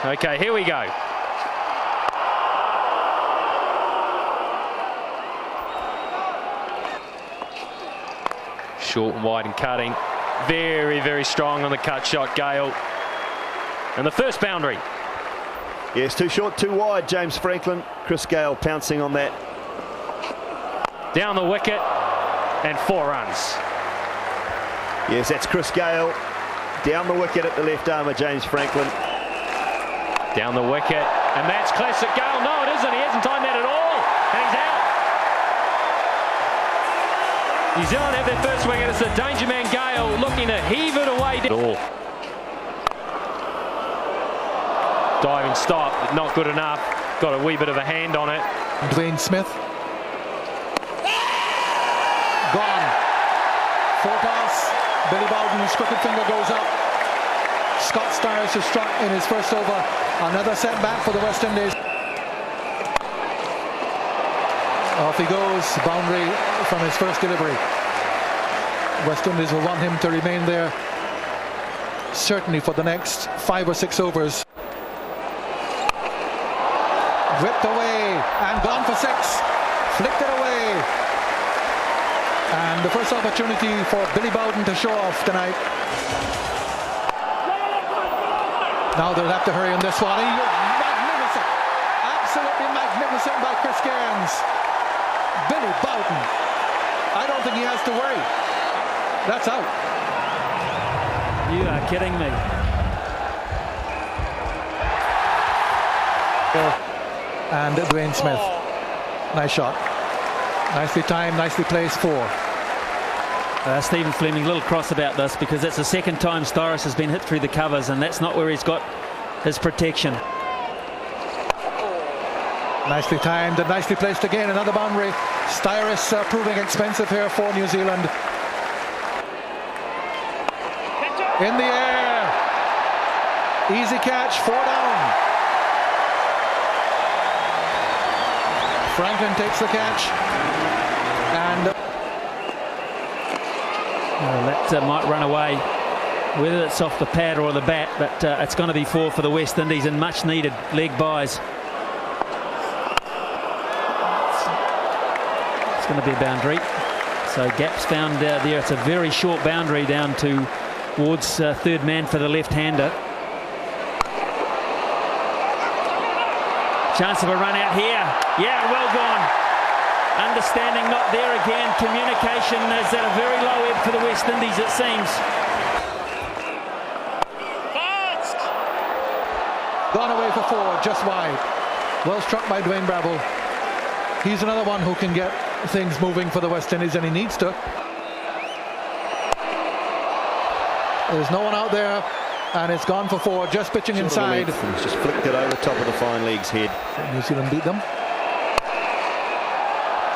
Okay, here we go. Short and wide and cutting. Very, very strong on the cut shot, Gale. And the first boundary. Yes, too short, too wide, James Franklin. Chrisgayle pouncing on that. Down the wicket and 4 runs. Yes, that's Chrisgayle. Down the wicket at the left arm of James Franklin. Down the wicket, and that's classic Gale. No, it isn't. He hasn't timed that at all. And he's out. New Zealand have their first wicket. It's the danger man Gale looking to heave it away. Diving stop, not good enough. Got a wee bit of a hand on it. Dwayne Smith. Gone. 4 toss. Billy Bowden's crooked finger goes up. Scott Styris has struck in his first over. Another setback for the West Indies. Off he goes. Boundary from his first delivery. West Indies will want him to remain there certainly for the next 5 or 6 overs. Whipped away and gone for 6. Flicked it away. And the first opportunity for Billy Bowden to show off tonight. Now they'll have to hurry on this one. Magnificent. Absolutely magnificent by Chris Cairns. Billy Bowden. I don't think he has to worry. That's out. You are kidding me. And Dwayne Smith. Nice shot. Nicely timed, nicely placed. 4. Stephen Fleming, a little cross about this because that's the second time Styris has been hit through the covers, and that's not where he's got his protection. Nicely timed and nicely placed again. Another boundary. Styris proving expensive here for New Zealand. In the air. Easy catch. 4 down. Franklin takes the catch. And that might run away, whether it's off the pad or the bat, but it's going to be 4 for the West Indies and much needed leg buys. It's going to be a boundary. So gaps found there. It's a very short boundary down towards third man for the left-hander. Chance of a run out here. Yeah, well gone. Understanding not there again. Communication is at a very low ebb for the West Indies, it seems. Fast. Gone away for 4, just wide. Well struck by Dwayne Bravo. He's another one who can get things moving for the West Indies, and he needs to. There's no one out there, and it's gone for 4, just pitching inside. He's just flicked it over top of the fine leg's head. New Zealand beat them.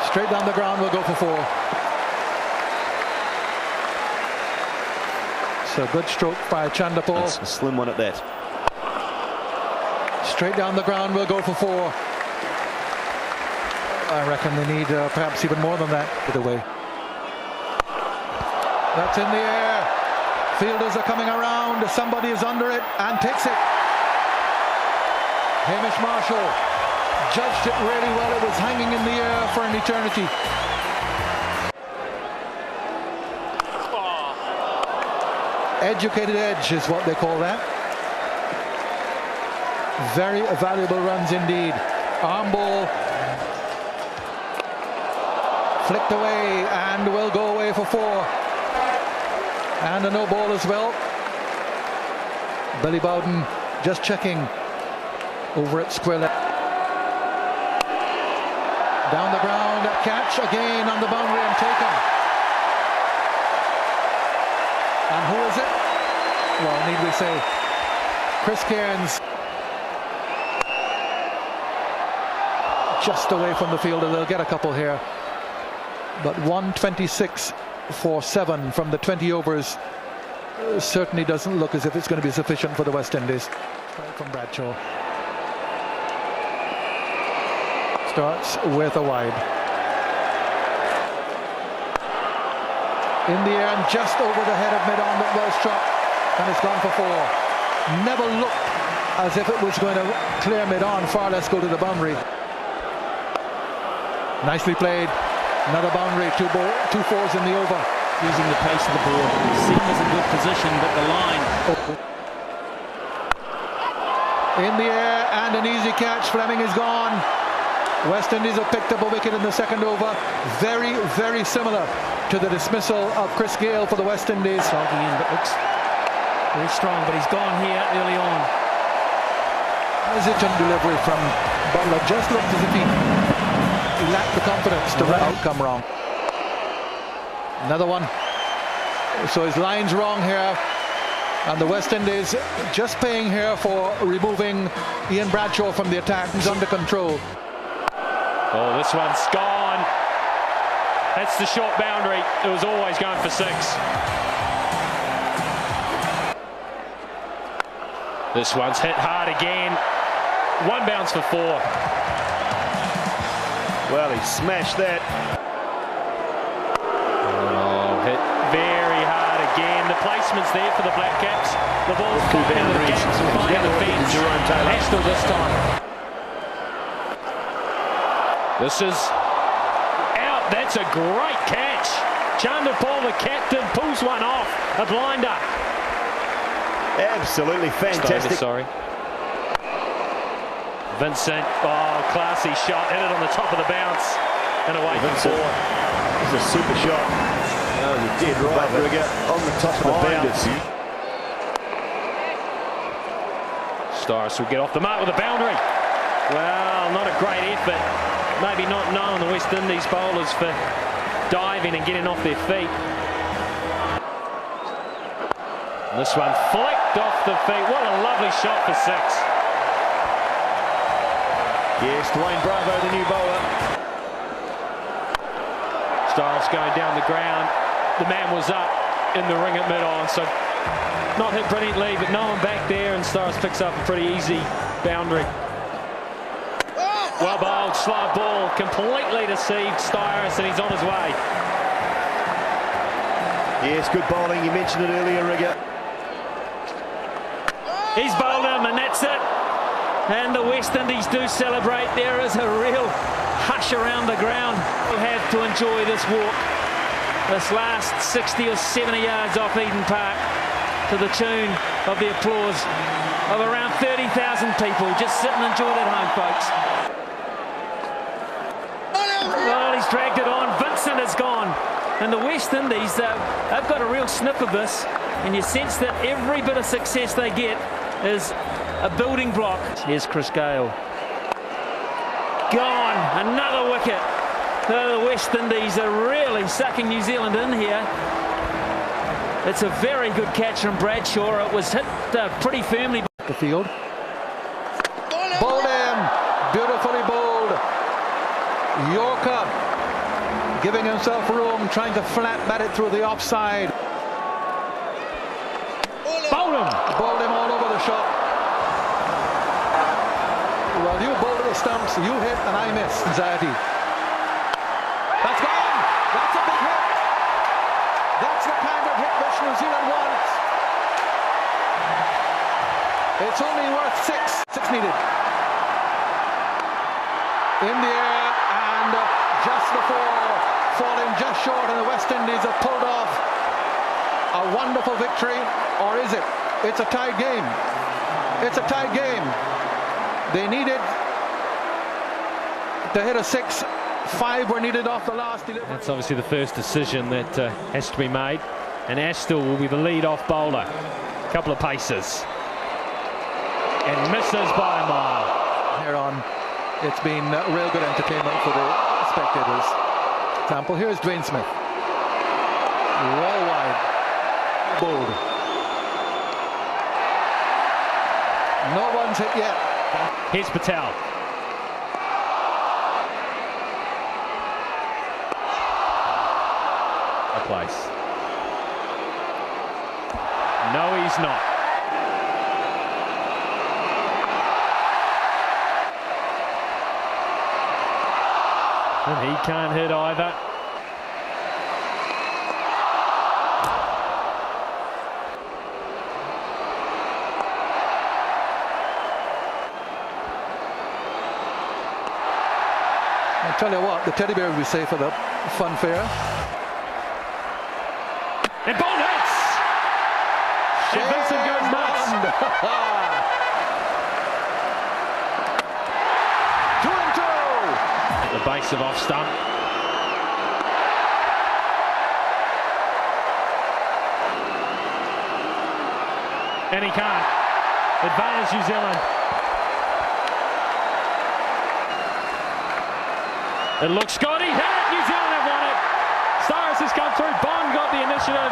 Straight down the ground, we'll go for 4. So good stroke by Chandapur. That's a slim one at that. Straight down the ground, we'll go for 4. I reckon they need perhaps even more than that. Get away. That's in the air. Fielders are coming around. Somebody is under it and takes it. Hamish Marshall judged it really well. It was hanging in the air for an eternity. Educated edge is what they call that. Very valuable runs indeed. Arm ball. Flicked away and will go away for 4. And a no ball as well. Billy Bowden just checking over at square left. Down the ground, catch again on the boundary and taken. And who is it? Well, need we say, Chris Cairns. Just away from the fielder. They'll get a couple here. But 126 for 7 from the 20 overs certainly doesn't look as if it's going to be sufficient for the West Indies. From Bradshaw. Starts with a wide. In the air and just over the head of mid-on, but well struck, and it's gone for 4. Never looked as if it was going to clear mid-on, far less go to the boundary. Nicely played. Another boundary, two fours in the over. Using the pace of the board. Seam is in good position, but the line. In the air and an easy catch. Fleming is gone. West Indies have picked up a wicket in the second over. Very, very similar to the dismissal of Chrisgayle for the West Indies. Sulking in, but looks very strong, but he's gone here early on. Hesitant delivery from Butler. Just looked as if he lacked the confidence to outcome wrong. Another one. So his line's wrong here. And the West Indies just paying here for removing Ian Bradshaw from the attack. He's under control. Oh, this one's gone. That's the short boundary. It was always going for 6. This one's hit hard again. One bounce for 4. Well, he smashed that. Oh, hit very hard again. The placement's there for the Black Caps. The ball's caught into the gaps behind the fence. Astle this time. This is out. That's a great catch. Chanderpaul, the captain, pulls one off. A blinder. Absolutely fantastic. Sorry. Vincent, oh, classy shot. Hit it on the top of the bounce and away from 4. It's a super shot. Oh, you did right, Rigger, on the top of the bounce. Styris will get off the mark with a boundary. Well, not a great effort. Maybe not known the West Indies bowlers for diving and getting off their feet. And this one flicked off the feet. What a lovely shot for 6. Yes, Dwayne Bravo, the new bowler. Styles going down the ground. The man was up in the ring at mid-on, so not hit brilliantly, but no one back there, and Styles picks up a pretty easy boundary. Well bowled, slow ball, completely deceived Styris, and he's on his way. Yes, good bowling. You mentioned it earlier, Rigger. He's bowled him, and that's it. And the West Indies do celebrate. There is a real hush around the ground. We'll have to enjoy this walk. This last 60 or 70 yards off Eden Park to the tune of the applause of around 30,000 people. Just sit and enjoy it at home, folks. Well, he's dragged it on. Vincent is gone. And the West Indies, they've got a real sniff of this. And you sense that every bit of success they get is a building block. Here's Chrisgayle. Gone. Another wicket. The West Indies are really sucking New Zealand in here. It's a very good catch from Bradshaw. It was hit pretty firmly. The field. Bowled him. Beautifully bowled. Yorker giving himself room, trying to flat bat it through the offside. Bowled him. Bowled him all over the shop. Well, you bowl to the stumps, you hit and I miss. Anxiety. That's gone. That's a big hit. That's the kind of hit which New Zealand wants. It's only worth 6. 6 needed. In the air and just before falling just short, and the West Indies have pulled off a wonderful victory. Or is it? It's a tied game. It's a tied game. They needed to hit a 6. 5 were needed off the last delivery. That's obviously the first decision that has to be made. And Astle will be the lead-off bowler. A couple of paces. And misses by a mile. Here on, it's been real good entertainment for the spectators. Example, here's Dwayne Smith. Well wide. Bold. No one's hit yet. Here's Patel. A place. No, he's not. And he can't hit either. I tell you what, the teddy bear will be safe at the fun fair. And Bond hits! And Vincent goes nuts. 2 and 2. At the base of off stump. And he can't. Advantage New Zealand. It looks Scotty. Hit it! New Zealand have won it. Stars has come through. Bond got the initiative.